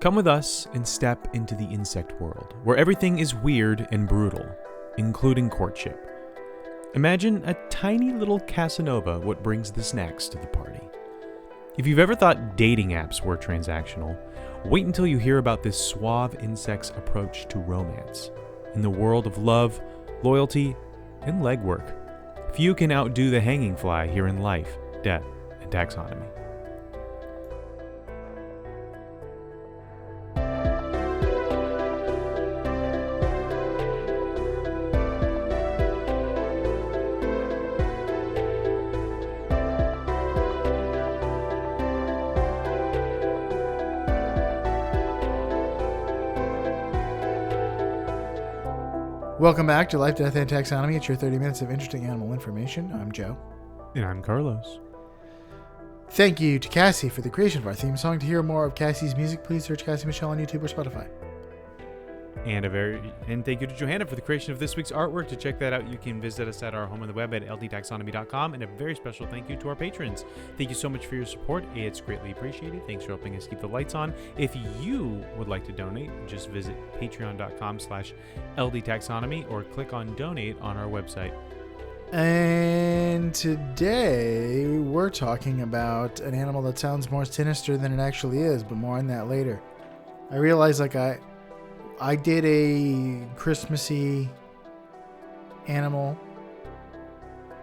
Come with us and step into the insect world, where everything is weird and brutal, including courtship. Imagine a tiny little Casanova what brings the snacks to the party. If you've ever thought dating apps were transactional, wait until you hear about this suave insect's approach to romance. In the world of love, loyalty, and legwork, few can outdo the hanging fly here in life, death, and taxonomy. Welcome back to Life, Death, and Taxonomy. It's your 30 minutes of interesting animal information. I'm Joe. And I'm Carlos. Thank you to Cassie for the creation of our theme song. To hear more of Cassie's music, please search Cassie Michelle on YouTube or Spotify. And thank you to Johanna for the creation of this week's artwork. To check that out, you can visit us at our home on the web at ldtaxonomy.com. And a very special thank you to our patrons. Thank you so much for your support. It's greatly appreciated. Thanks for helping us keep the lights on. If you would like to donate, just visit patreon.com/ldtaxonomy or click on donate on our website. And today we're talking about an animal that sounds more sinister than it actually is, but more on that later. I realized I did a Christmassy animal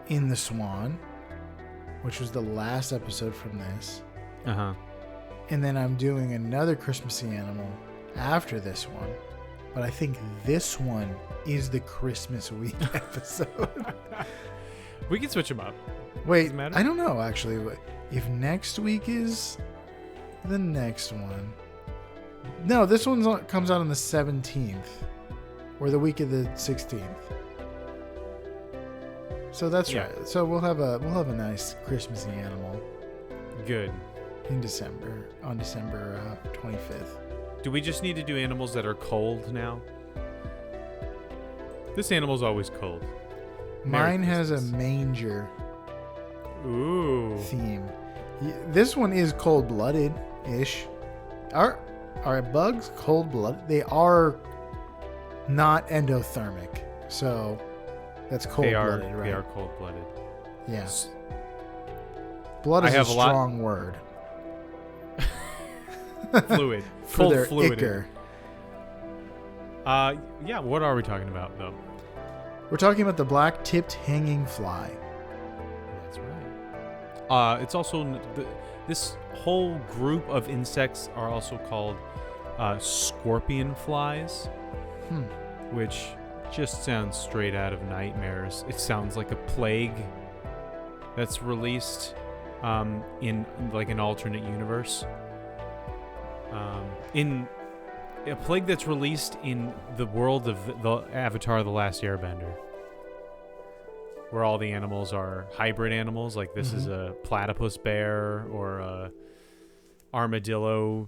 in the Swan, which was the last episode from this. Uh-huh. And then I'm doing another Christmassy animal after this one. But I think this one is the Christmas week episode. We can switch them up. Wait, I don't know, actually. If next week is the next one. No, this one comes out on the 17th, or the week of the 16th. So that's right. So we'll have a nice Christmassy animal. Good. In December, on December 25th. Do we just need to do animals that are cold now? This animal's always cold. Mine has a manger. Ooh. Theme. This one is cold-blooded-ish. Are bugs cold-blooded? They are not endothermic, so that's cold-blooded, right? They are cold-blooded. Yes. Blood is a strong word. Fluid. For cold their fluid. ichor. Yeah, what are we talking about, though? We're talking about the black-tipped hanging fly. That's right. It's also... This whole group of insects are also called scorpion flies, which just sounds straight out of nightmares. It sounds like a plague that's released in like an alternate universe. In a plague that's released in the world of the Avatar: The Last Airbender, where all the animals are hybrid animals, like this is a platypus bear or a armadillo,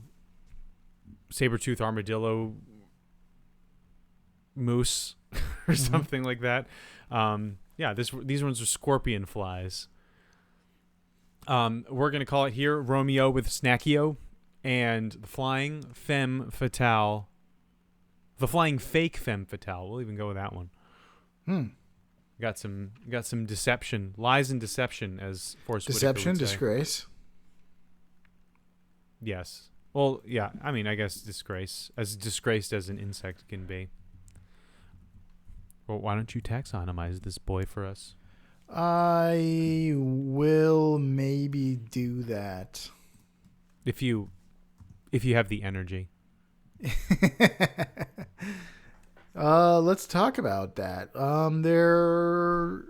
saber-tooth armadillo moose or something like that. These ones are scorpion flies. We're going to call it here Romeo with Snackio and the flying femme fatale. The flying fake femme fatale. We'll even go with that one. Got some deception, lies and deception, as Forrest Whitaker would say. Deception, disgrace. Yes. Well, yeah. I mean, I guess disgrace, as disgraced as an insect can be. Well, why don't you taxonomize this boy for us? I will maybe do that. If you have the energy. Let's talk about that. Their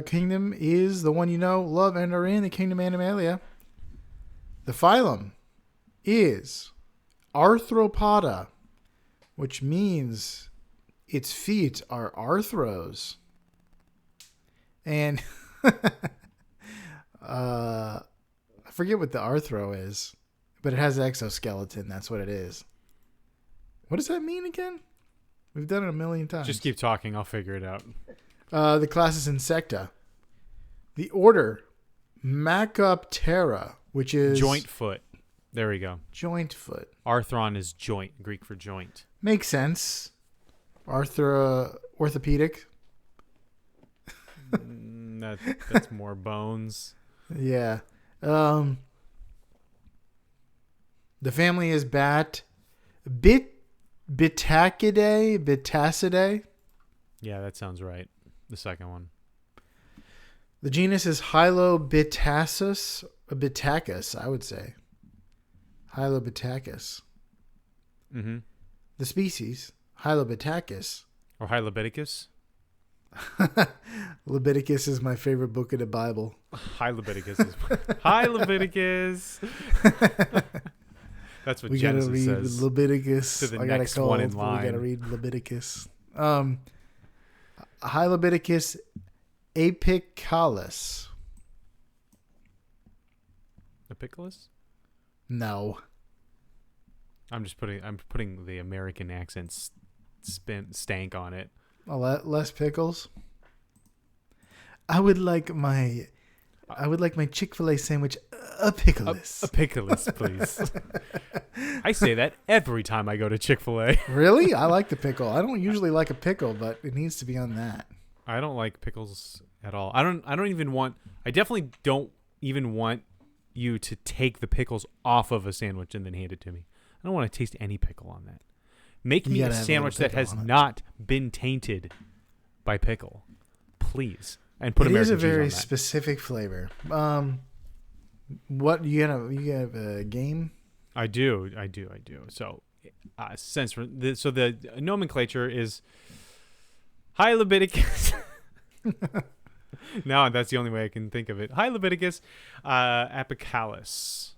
kingdom is the one you know, love, and are in, the kingdom Animalia. The phylum is Arthropoda, which means its feet are arthros. And I forget what the arthro is, but it has exoskeleton. That's what it is. What does that mean again? We've done it a million times. Just keep talking. I'll figure it out. The class is Insecta. The order, Macroptera, which is... Joint foot. There we go. Joint foot. Arthron is joint, Greek for joint. Makes sense. Orthopedic. That's more bones. Yeah. The family is Bitacidae. Yeah, that sounds right. The second one. The genus is Hylobitacus. Bitacus, I would say. Hylobitacus. Mm-hmm. The species, Hylobitacus. Or Hylobiticus. Leviticus is my favorite book of the Bible. Hi Leviticus. Hi Leviticus. That's what we Genesis gotta read says. Leviticus. To the I got next a cold, one in but line. we gotta read Leviticus. Hylobiticus apicalis. Apicalus? No. I'm putting the American accent stank on it. Less pickles. I would like my Chick-fil-A sandwich apicalus. Apicalus, please. I say that every time I go to Chick-fil-A. Really? I like the pickle. I don't usually like a pickle, but it needs to be on that. I don't like pickles at all. I definitely don't even want you to take the pickles off of a sandwich and then hand it to me. I don't want to taste any pickle on that. Make me a sandwich that has not been tainted by pickle, please, and put American cheese on that. It is a very specific flavor. What you have a game? I do. So, the nomenclature is Hylobiticus. No, that's the only way I can think of it. Hylobiticus apicalis.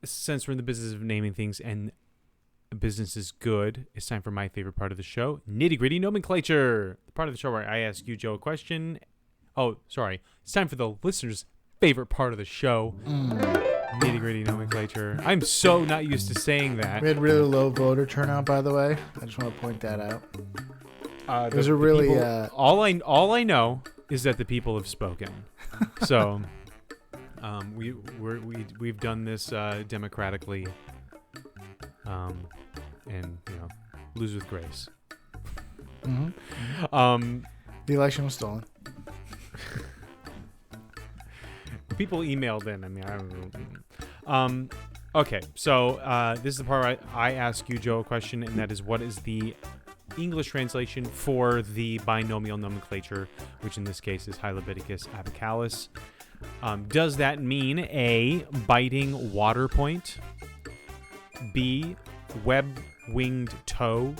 Since we're in the business of naming things and business is good, it's time for my favorite part of the show, nitty-gritty nomenclature. The part of the show where I ask you, Joe, a question. Oh, sorry. It's time for the listener's favorite part of the show. Nitty-gritty nomenclature. I'm so not used to saying that. We had really low voter turnout, by the way. I just want to point that out. It was a really... all I know is that the people have spoken. So... we've done this democratically, and lose with grace. Mm-hmm. The election was stolen. People emailed in. I mean, I don't know. Okay, so this is the part where I ask you, Joe, a question, and that is, what is the English translation for the binomial nomenclature, which in this case is Hylobiticus apicalis? Does that mean A, biting water point, B, web-winged toe,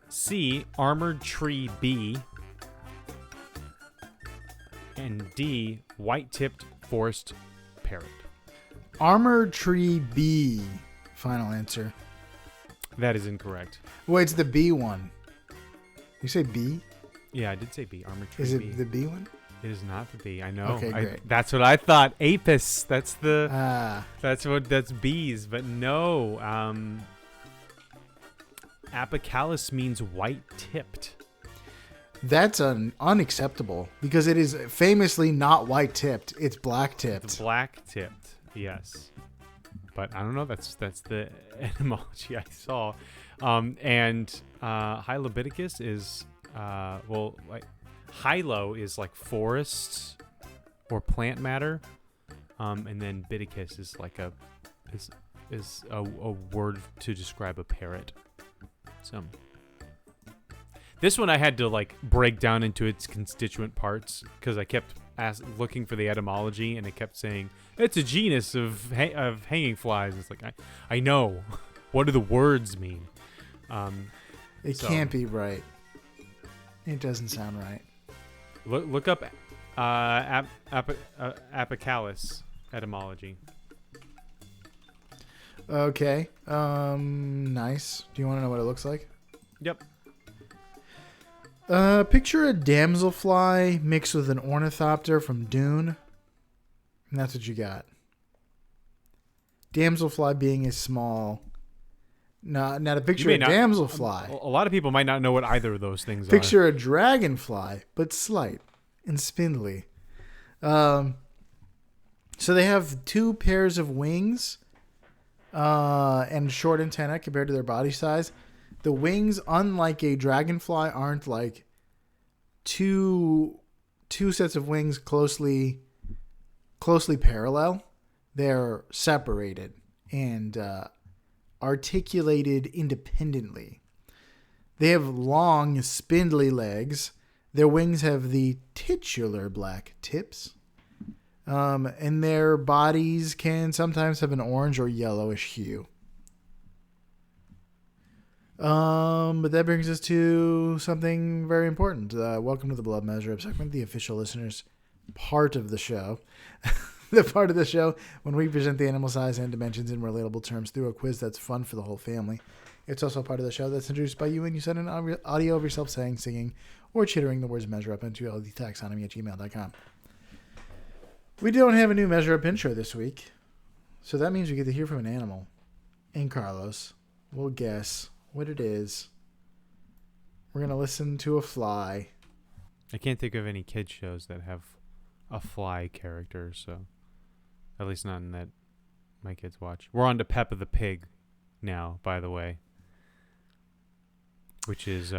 C, armored tree bee, and D, white-tipped forest parrot? Armored tree bee. Final answer. That is incorrect. Wait, it's the B one. You say B? Yeah, I did say B. Armored tree bee. Is bee. it the B one? It is not the B. I know. Okay, great. That's what I thought. Apis. That's the. Ah. That's bees, but no. Apicalis means white-tipped. That's unacceptable because it is famously not white-tipped. It's black-tipped. It's black-tipped. Yes. But I don't know. That's the etymology I saw. And Hylobiticus is Hylo is like forests or plant matter, and then biticus is like a word to describe a parrot. So this one I had to like break down into its constituent parts because I kept looking for the etymology, and it kept saying it's a genus of hanging flies. It's like I know. What do the words mean? It can't be right. It doesn't sound right. Look up apicalis etymology. Okay. Nice. Do you want to know what it looks like? Yep. Picture a damselfly mixed with an ornithopter from Dune. And that's what you got. Damselfly being a small... Now to picture a damselfly. A lot of people might not know what either of those things are. Picture a dragonfly, but slight and spindly. So they have 2 pairs of wings and short antenna compared to their body size. The wings, unlike a dragonfly, aren't like two sets of wings closely parallel. They're separated and articulated independently. They have long, spindly legs. Their wings have the titular black tips. And their bodies can sometimes have an orange or yellowish hue. But that brings us to something very important. Welcome to the Blood Measure Up segment, the official listeners part of the show. The part of the show when we present the animal size and dimensions in relatable terms through a quiz that's fun for the whole family. It's also part of the show that's introduced by you, and you send an audio of yourself saying, singing, or chittering the words measure up into taxonomy@gmail.com. We don't have a new measure up intro this week, so that means we get to hear from an animal. And Carlos will guess what it is. We're going to listen to a fly. I can't think of any kid shows that have a fly character, so at least not in that my kids watch. We're on to Peppa the Pig now, by the way, which is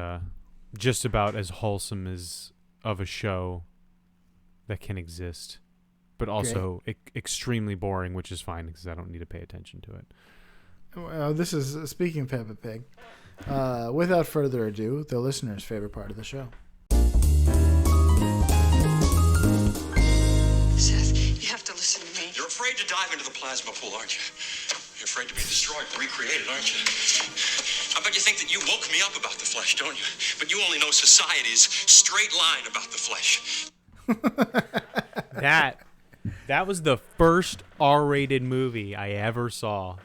just about as wholesome as of a show that can exist, but also extremely boring, which is fine because I don't need to pay attention to it. Well, this is, speaking of Peppa Pig, without further ado, the listener's favorite part of the show. Seth, you have to listen to me. You're afraid to dive into the plasma pool, aren't you? You're afraid to be destroyed, recreated, aren't you? I bet you think that you woke me up about the flesh, don't you? But you only know society's straight line about the flesh. That was the first R-rated movie I ever saw.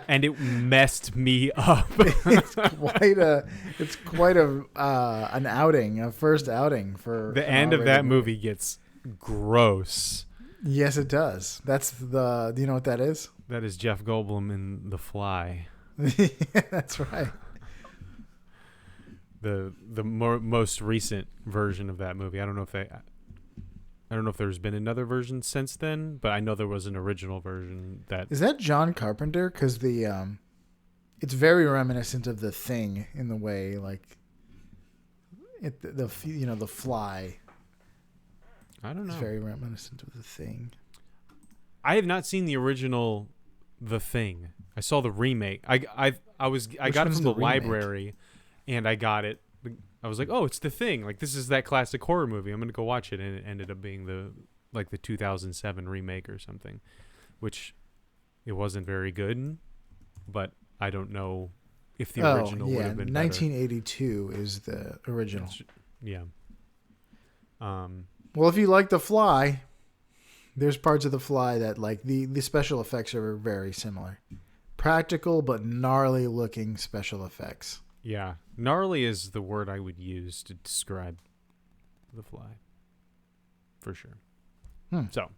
And it messed me up. It's quite an outing, a first outing for the end of that movie gets gross. Yes, it does. Do you know what that is? That is Jeff Goldblum in The Fly. That's right. The most recent version of that movie. I don't know if there's been another version since then, but I know there was an original version that. Is that John Carpenter? Because it's very reminiscent of The Thing in the way, like the Fly. I don't know. It's very reminiscent of The Thing. I have not seen the original The Thing. I saw the remake. I got it from the library, and I got it. I was like, oh, it's The Thing. Like, this is that classic horror movie. I'm going to go watch it. And it ended up being the 2007 remake or something, which it wasn't very good, but I don't know if the original would have been 1982 better. Is the original. Yeah. Well, if you like The Fly, there's parts of The Fly that, like, the special effects are very similar. Practical but gnarly looking special effects. Yeah. Gnarly is the word I would use to describe The Fly. For sure. So,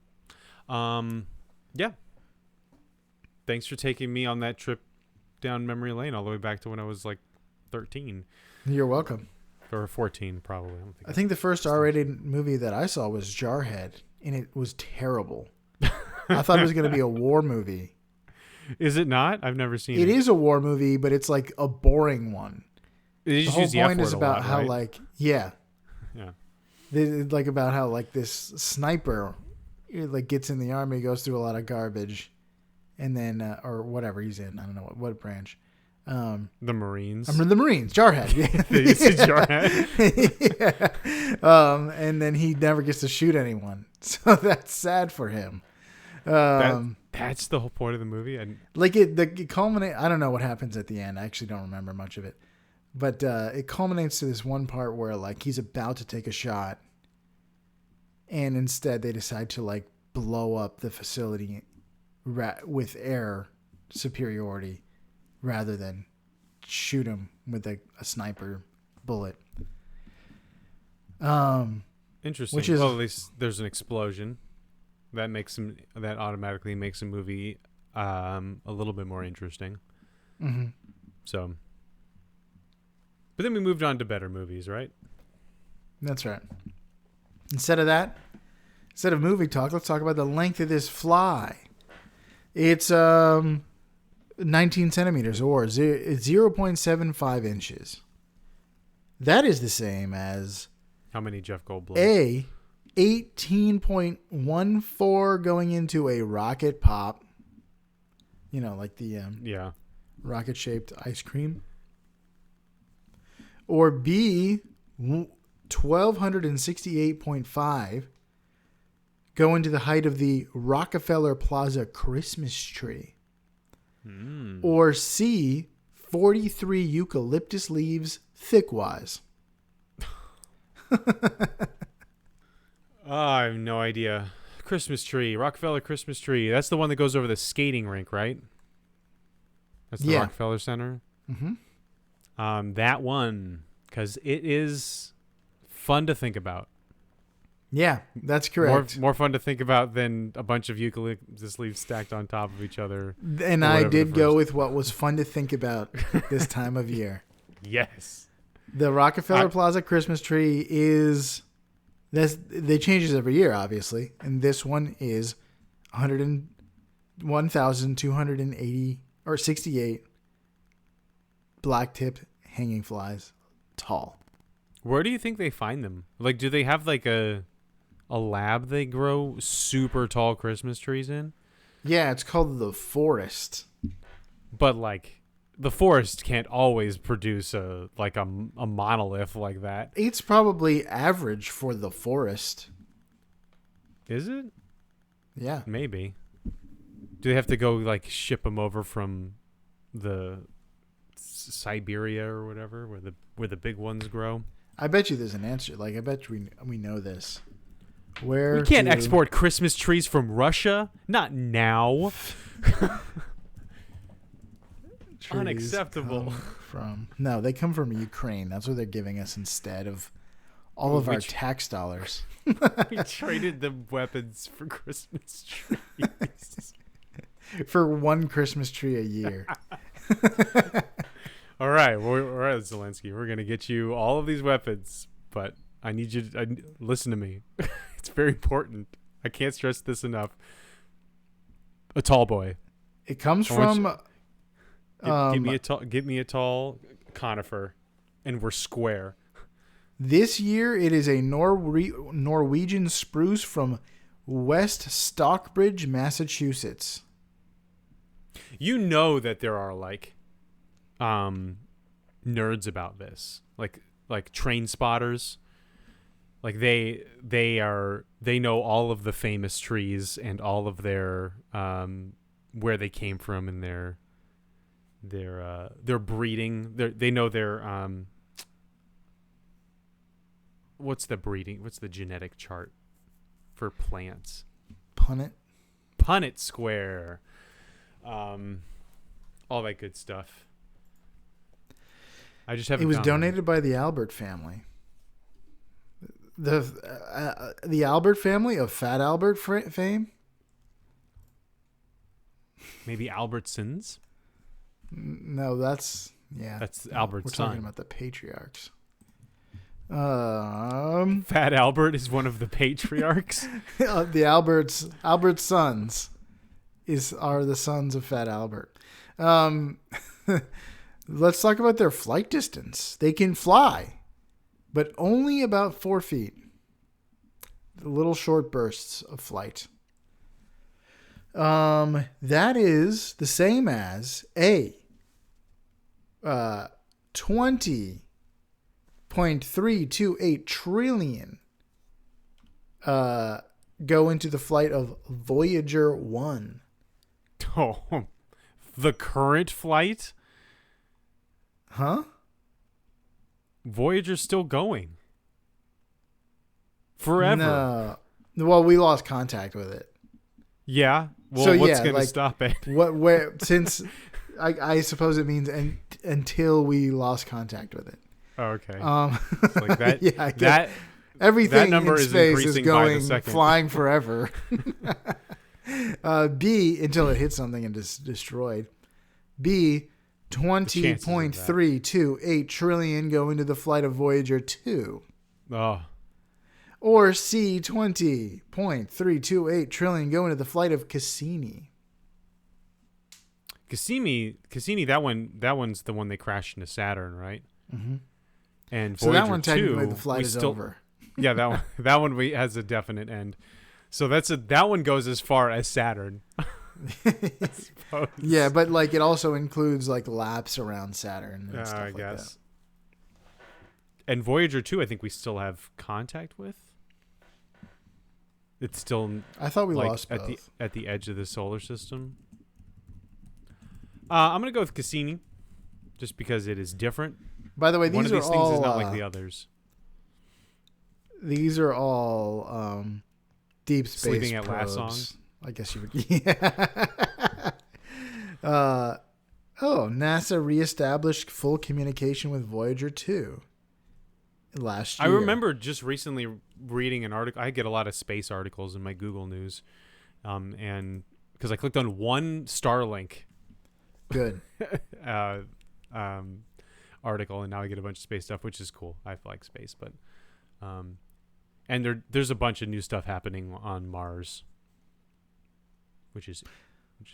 yeah. Thanks for taking me on that trip down memory lane all the way back to when I was like 13. You're welcome. Or 14, probably. I think the first R-rated movie that I saw was Jarhead, and it was terrible. I thought it was going to be a war movie. Is it not? I've never seen it. It is a war movie, but it's like a boring one. The whole point is about how, right? like, yeah. Like about how, like, this sniper, like, gets in the army, goes through a lot of garbage, and then or whatever he's in. I don't know what branch. The Marines. The Marines. Jarhead. Yeah. They said Jarhead. Yeah. And then he never gets to shoot anyone, so that's sad for him. That's the whole point of the movie. And like it culminates. I don't know what happens at the end. I actually don't remember much of it, but it culminates to this one part where, like, he's about to take a shot, and instead they decide to, like, blow up the facility with air superiority rather than shoot him with a sniper bullet. Interesting. Which is, well, at least there's an explosion. That automatically makes a movie a little bit more interesting. Mm-hmm. So, but then we moved on to better movies, right? That's right. Instead of that, Instead of movie talk, let's talk about the length of this fly. It's 19 centimeters or 0.75 inches. That is the same as How many Jeff Goldblum? A 18.14 going into a rocket pop. You know, like the Yeah. rocket-shaped ice cream. Or B 1268.5 go into the height of the Rockefeller Plaza Christmas tree. Or C 43 eucalyptus leaves thick-wise. I have no idea. Christmas tree. Rockefeller Christmas tree. That's the one that goes over the skating rink, right? That's the Rockefeller Center? Mm-hmm. That one. Because it is fun to think about. Yeah, that's correct. More fun to think about than a bunch of eucalyptus leaves stacked on top of each other. And I did go with what was fun to think about this time of year. Yes. The Rockefeller Plaza Christmas tree is... They change this every year, obviously. And this one is 101,280 or 68 black-tipped hanging flies tall. Where do you think they find them? Like, do they have like a lab they grow super tall Christmas trees in? Yeah, it's called the forest. But like, the forest can't always produce a monolith like that. It's probably average for the forest. Is it? Yeah. Maybe. Do they have to go like ship them over from the Siberia or whatever, where the big ones grow? I bet you there's an answer. Like, I bet we know this. Where we can't export Christmas trees from Russia. Not now. Unacceptable. No, they come from Ukraine. That's what they're giving us instead of all of our tax dollars. We traded them weapons for Christmas trees. For one Christmas tree a year. All right, Zelensky. We're gonna get you all of these weapons, but I need you to listen to me. It's very important. I can't stress this enough. A tall boy. It comes from. Give me a tall conifer, and we're square. This year, it is a Norwegian spruce from West Stockbridge, Massachusetts. You know that there are like nerds about this, like train spotters. Like they know all of the famous trees and all of their where they came from and their breeding. They know their what's the genetic chart for plants? Punnett square. All that good stuff. I just haven't. It was donated by the Albert family. The Albert family of Fat Albert fame. Maybe Albertsons. No, that's Albert's we're son. talking about the patriarchs. Fat Albert is one of the patriarchs. The Albert's sons are the sons of Fat Albert. Let's talk about their flight distance. They can fly, but only about 4 feet. Little short bursts of flight. That is the same as a 20.328 trillion go into the flight of Voyager 1. Oh, the current flight? Huh? Voyager's still going. Forever. No. Well, we lost contact with it. Yeah. Well, what's going to stop it? Since I suppose it means until we lost contact with it. Oh, okay. It's like that. Yeah, that everything that number in space is going second. flying forever. B, until it hits something and is destroyed. B, 20.328 trillion go into the flight of Voyager 2. Oh. Or C, 20.328 trillion go into the flight of Cassini. Cassini, that one's the one they crashed into Saturn, right? Mm-hmm. And so Voyager that one technically 2, the flight is over. Yeah, that one has a definite end. So that one goes as far as Saturn. Yeah, but like it also includes like laps around Saturn and stuff like that. And Voyager 2, I think we still have contact with. It's still I thought we like lost both. at the edge of the solar system. I'm gonna go with Cassini, just because it is different. By the way, one of these things all, is not like the others. These are all deep space Sleeping at probes. last song. I guess you would. Yeah. NASA reestablished full communication with Voyager 2 last year. I remember just recently reading an article. I get a lot of space articles in my Google News, and because I clicked on one Starlink Good. article, and now I get a bunch of space stuff, which is cool. I like space, but and there's a bunch of new stuff happening on Mars, which is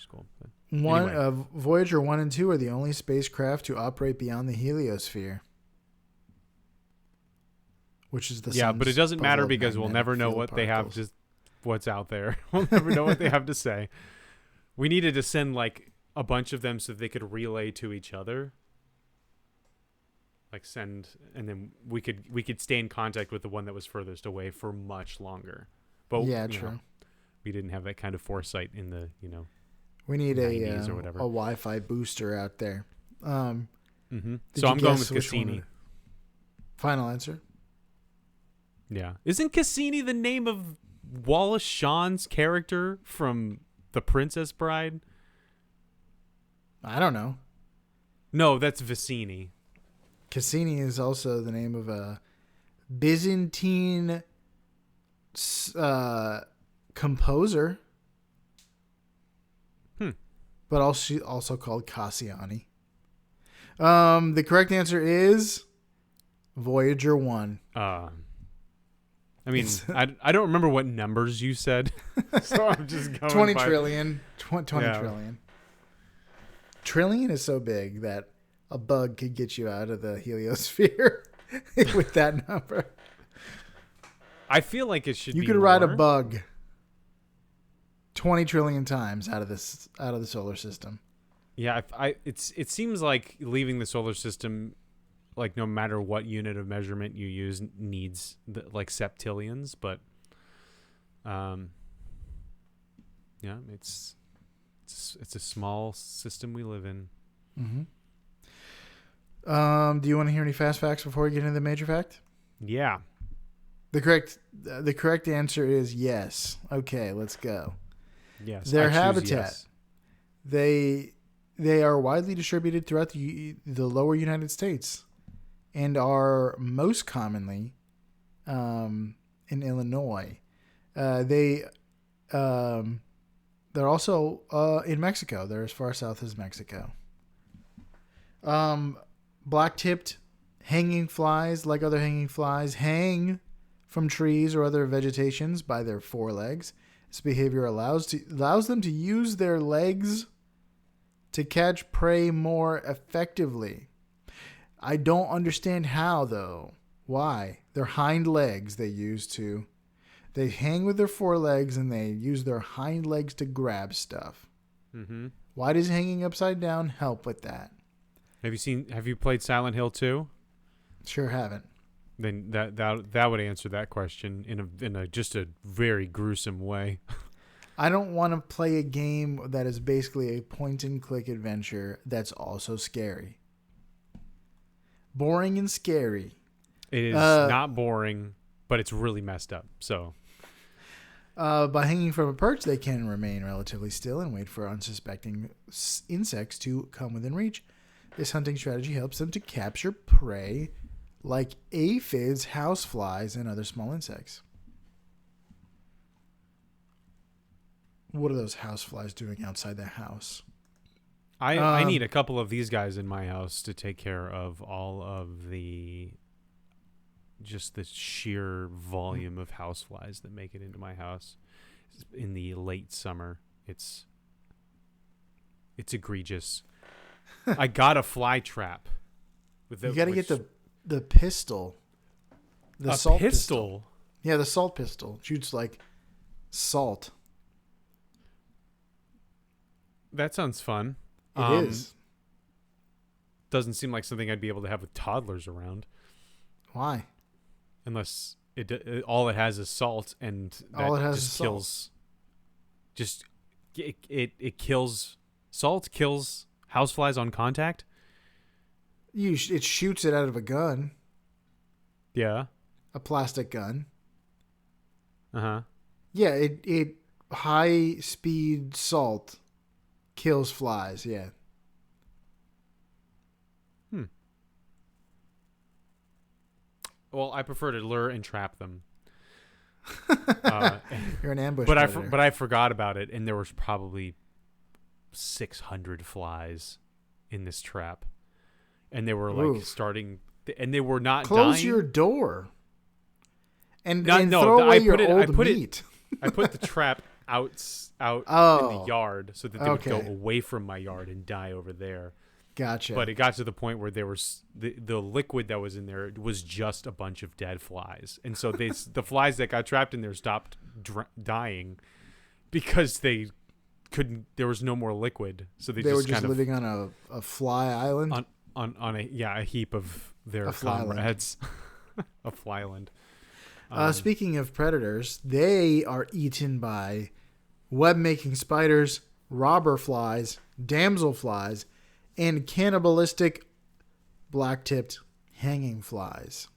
cool. But anyway. Voyager 1 and 2 are the only spacecraft to operate beyond the heliosphere, which is the yeah, but it doesn't matter beloved because we'll never know what they have, just what's out there. We'll never know what they have to say. We needed to send like a bunch of them so they could relay to each other. Like and then we could stay in contact with the one that was furthest away for much longer. But yeah, true. We didn't have that kind of foresight in the we need 90s or whatever. A Wi-Fi booster out there. So I'm going with Cassini. Final answer. Yeah, isn't Cassini the name of Wallace Shawn's character from The Princess Bride? I don't know. No, that's Vicini. Cassini is also the name of a Byzantine composer. But also called Cassiani. The correct answer is Voyager 1. I mean, I don't remember what numbers you said, so I'm just going 20 by... trillion. 20 trillion. Trillion is so big that a bug could get you out of the heliosphere with that number. I feel like it should be You could more. ride a bug 20 trillion times out of the solar system. Yeah, it seems like leaving the solar system, like no matter what unit of measurement you use, needs like septillions, but yeah, it's a small system we live in. Do you want to hear any fast facts before we get into the major fact? Yeah. The correct answer is yes. Okay, let's go. Yes. Their habitat. Yes. They are widely distributed throughout the lower United States and are most commonly in Illinois. They're also in Mexico. They're as far south as Mexico. Black-tipped hanging flies, like other hanging flies, hang from trees or other vegetations by their forelegs. This behavior allows them to use their legs to catch prey more effectively. I don't understand how, though. Why? Their hind legs they hang with their forelegs and they use their hind legs to grab stuff. Why does hanging upside down help with that? Have you played Silent Hill 2? Sure haven't. Then that would answer that question in a just a very gruesome way. I don't want to play a game that is basically a point and click adventure that's also scary. Boring and scary. It is not boring, but it's really messed up. So by hanging from a perch, they can remain relatively still and wait for unsuspecting insects to come within reach. This hunting strategy helps them to capture prey like aphids, houseflies, and other small insects. What are those houseflies doing outside the house? I need a couple of these guys in my house to take care of all of the just the sheer volume of houseflies that make it into my house in the late summer. It's egregious. I got a fly trap. You got to get the pistol. The salt pistol? Yeah, the salt pistol. Shoots like salt. That sounds fun. It is. Doesn't seem like something I'd be able to have with toddlers around. Why? Unless all it has is salt, and that all it has just is kills. Salt. Just it kills. Salt kills houseflies on contact. It shoots it out of a gun. Yeah. A plastic gun. Uh-huh. Yeah, it high speed salt kills flies, yeah. Well, I prefer to lure and trap them. You're an ambush predator. But I forgot about it, and there was probably 600 flies in this trap. And they were like starting, and they were not Close dying. your door. And throw away your old meat. I put the trap out in the yard so that they would go away from my yard and die over there. Gotcha. But it got to the point where there was the liquid that was in there was just a bunch of dead flies, and so the flies that got trapped in there stopped dying because they couldn't. There was no more liquid, so they were just just living on a fly island. On a heap of their comrades, a flyland. Speaking of predators, they are eaten by web-making spiders, robber flies, damselflies, and cannibalistic black-tipped hanging flies.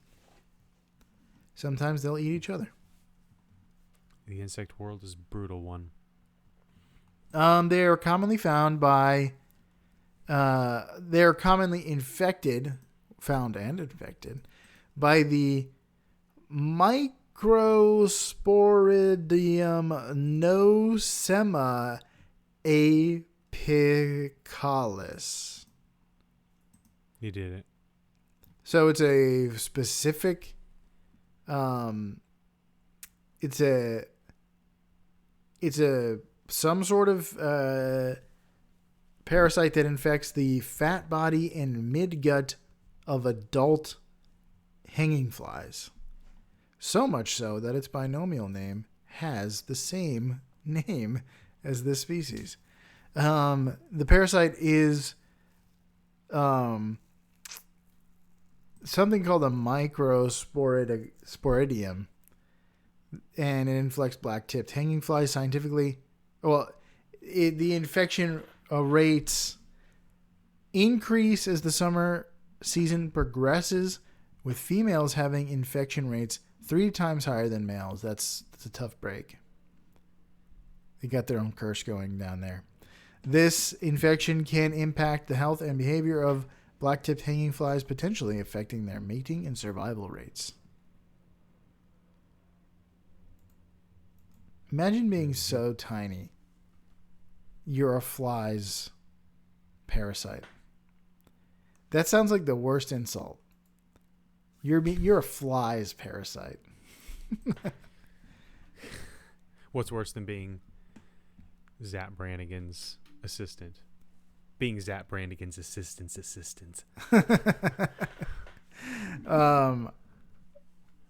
Sometimes they'll eat each other. The insect world is a brutal one. They are commonly found by... they're commonly found and infected by the Microsporidium nosema apicalis. You did it. So it's a specific. It's a some sort of parasite that infects the fat body and midgut of adult hanging flies. So much so that its binomial name has the same name as this species. The parasite is something called a microsporidium, and it infects black-tipped hanging flies scientifically. Well, the infection rates increase as the summer season progresses, with females having infection rates 3 times higher than males. That's a tough break. They got their own curse going down there. This infection can impact the health and behavior of black-tipped hanging flies, potentially affecting their mating and survival rates. Imagine being so tiny. You're a fly's parasite. That sounds like the worst insult. You're a fly's parasite. What's worse than being Zap Brannigan's assistant? Being Zap Brannigan's assistant's assistant.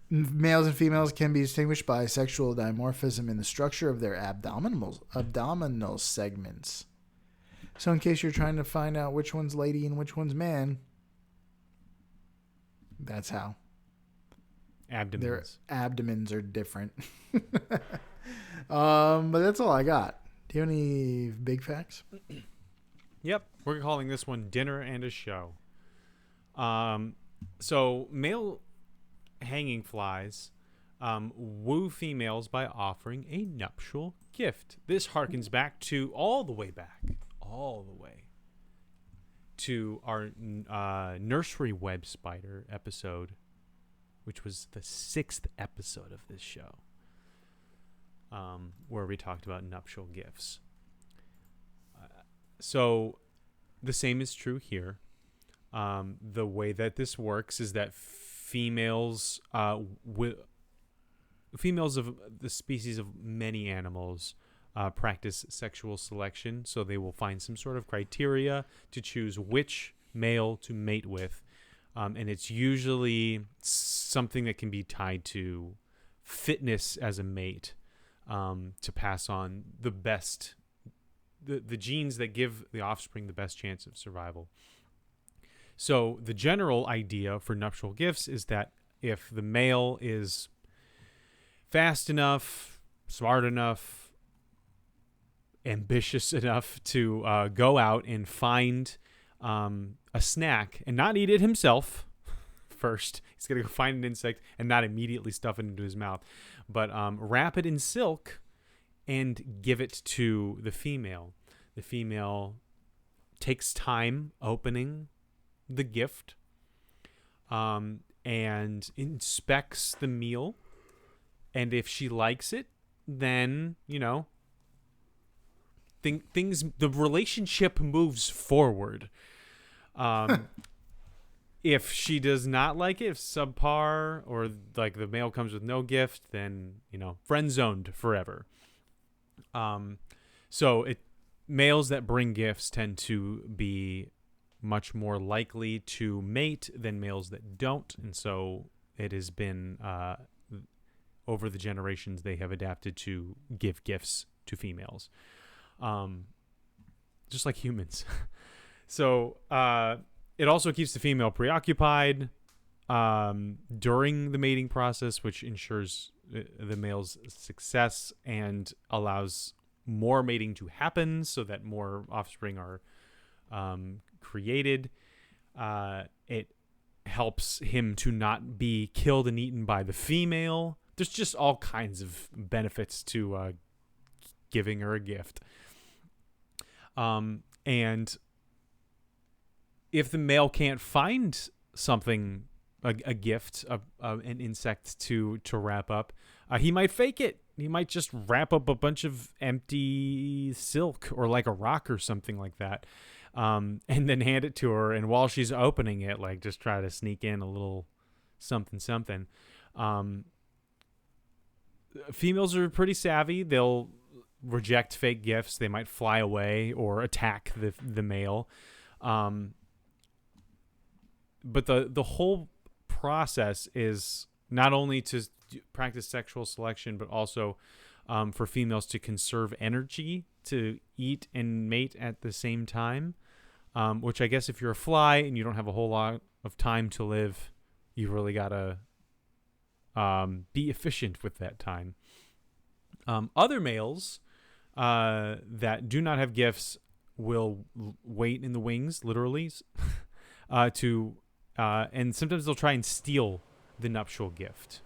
Males and females can be distinguished by sexual dimorphism in the structure of their abdominal segments. So in case you're trying to find out which one's lady and which one's man, that's how. Abdomens. Their abdomens are different. But that's all I got. Do you have any big facts? Yep. We're calling this one Dinner and a Show. So male hanging flies woo females by offering a nuptial gift. This harkens back all the way to our nursery web spider episode, which was the 6th episode of this show, where we talked about nuptial gifts. So the same is true here. The way that this works is that females of the species of many animals practice sexual selection, so they will find some sort of criteria to choose which male to mate with, and it's usually something that can be tied to fitness as a mate, to pass on the best, the genes that give the offspring the best chance of survival. So the general idea for nuptial gifts is that if the male is fast enough, smart enough, ambitious enough to go out and find a snack and not eat it himself first. He's going to go find an insect and not immediately stuff it into his mouth, but wrap it in silk and give it to the female. The female takes time opening the gift, and inspects the meal. And if she likes it, then, the relationship moves forward. If she does not like it, if subpar, or like the male comes with no gift, then, friend zoned forever. So males that bring gifts tend to be much more likely to mate than males that don't. And so it has been, over the generations, they have adapted to give gifts to females, just like humans. So it also keeps the female preoccupied during the mating process, which ensures the male's success and allows more mating to happen so that more offspring are created. It helps him to not be killed and eaten by the female. There's just all kinds of benefits to giving her a gift. And if the male can't find something, a gift, an insect to wrap up, he might fake it. He might just wrap up a bunch of empty silk or like a rock or something like that, and then hand it to her. And while she's opening it, like, just try to sneak in a little something. Females are pretty savvy. They'll reject fake gifts. They might fly away or attack the male. But the whole process is not only to practice sexual selection, but also for females to conserve energy to eat and mate at the same time, which I guess if you're a fly and you don't have a whole lot of time to live, you really got to be efficient with that time. Other males that do not have gifts will wait in the wings, literally, and sometimes they'll try and steal the nuptial gift.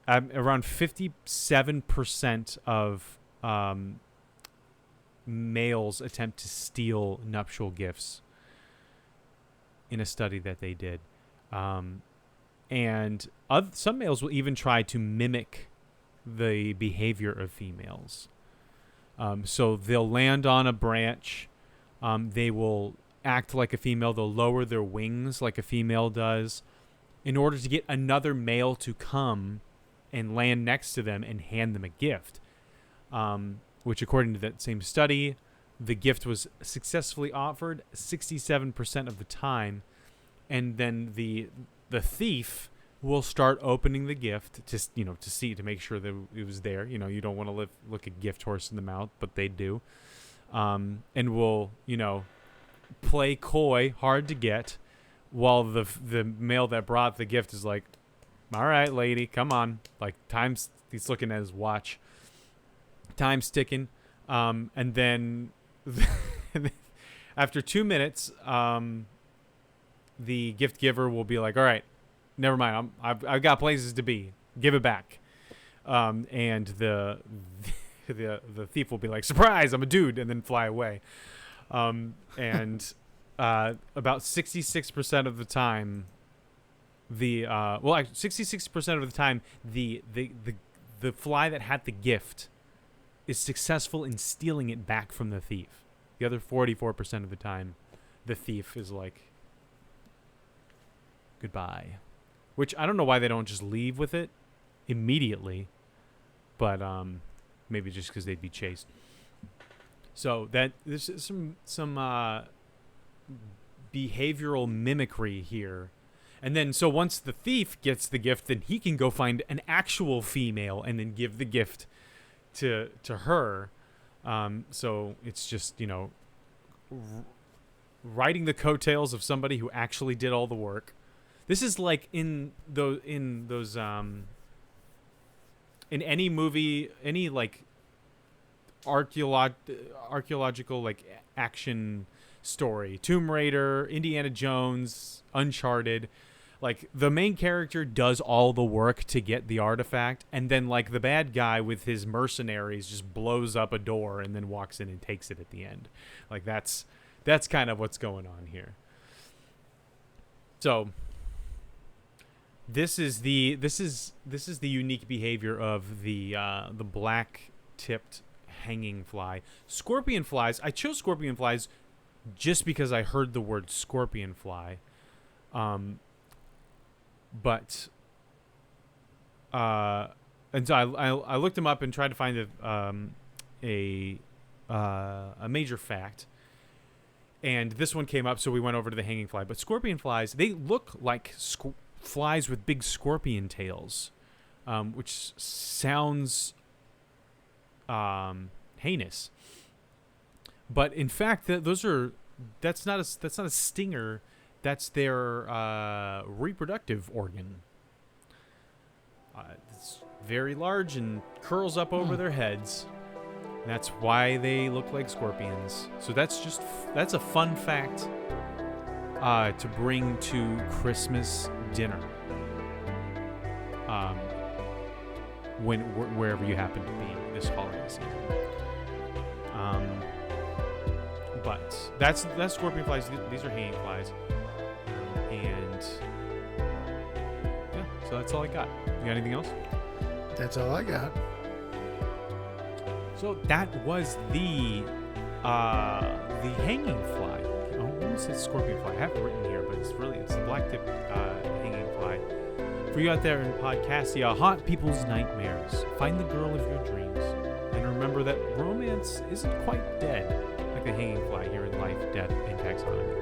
Around 57% of males attempt to steal nuptial gifts in a study that they did. And some males will even try to mimic the behavior of females. So they'll land on a branch. They will act like a female. They'll lower their wings like a female does in order to get another male to come and land next to them and hand them a gift. Which, according to that same study, the gift was successfully offered 67% of the time. And then the thief will start opening the gift to see, to make sure that it was there. You don't want to look a gift horse in the mouth, but they do. And will, play coy, hard to get, while the male that brought the gift is like, all right, lady, come on. Like, he's looking at his watch. Time's ticking. And then after 2 minutes, the gift giver will be like, all right, never mind. I've got places to be. Give it back. And the thief will be like, surprise, I'm a dude, and then fly away. And about 66% of the time, 66% of the time, the fly that had the gift is successful in stealing it back from the thief. The other 44% of the time, the thief is like, Goodbye. Which I don't know why they don't just leave with it immediately, but maybe just because they'd be chased. So there's some behavioral mimicry here. And then, so once the thief gets the gift, then he can go find an actual female and then give the gift to her. So it's just, riding the coattails of somebody who actually did all the work. This is like in any movie, any like archaeological like action story, Tomb Raider, Indiana Jones, Uncharted. Like, the main character does all the work to get the artifact, and then, like, the bad guy with his mercenaries just blows up a door and then walks in and takes it at the end. Like, that's kind of what's going on here. So, this is the unique behavior of the black-tipped hanging fly. Scorpion flies, I chose scorpion flies just because I heard the word scorpion fly. But and so I looked them up and tried to find a major fact, and this one came up, so we went over to the hanging fly. But scorpion flies, they look like flies with big scorpion tails, which sounds heinous. But in fact, that's not a stinger. That's their reproductive organ. It's very large and curls up over their heads. And that's why they look like scorpions. So that's a fun fact to bring to Christmas dinner. Wherever you happen to be this holiday season. But that's scorpion flies. These are hanging flies. And yeah, so that's all I got. You got anything else? That's all I got. So that was the hanging fly. I almost said scorpion fly. I have it written here, but it's the black-tipped hanging fly. For you out there in Podcastia, haunt people's nightmares. Find the girl of your dreams. And remember that romance isn't quite dead, like the hanging fly here in Life, Death, and Taxonomy.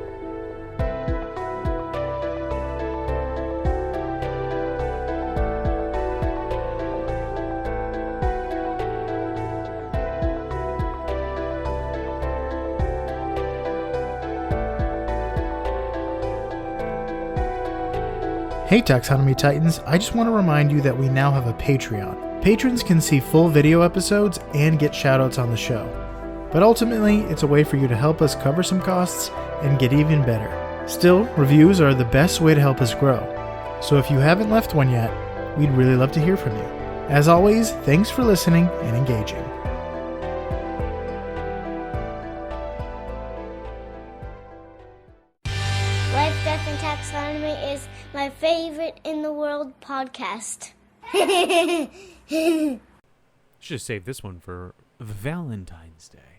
Hey Taxonomy Titans, I just want to remind you that we now have a Patreon. Patrons can see full video episodes and get shoutouts on the show. But ultimately, it's a way for you to help us cover some costs and get even better. Still, reviews are the best way to help us grow. So if you haven't left one yet, we'd really love to hear from you. As always, thanks for listening and engaging. Life, Death, and Taxonomy is my favorite in the world podcast. Should have saved this one for Valentine's Day.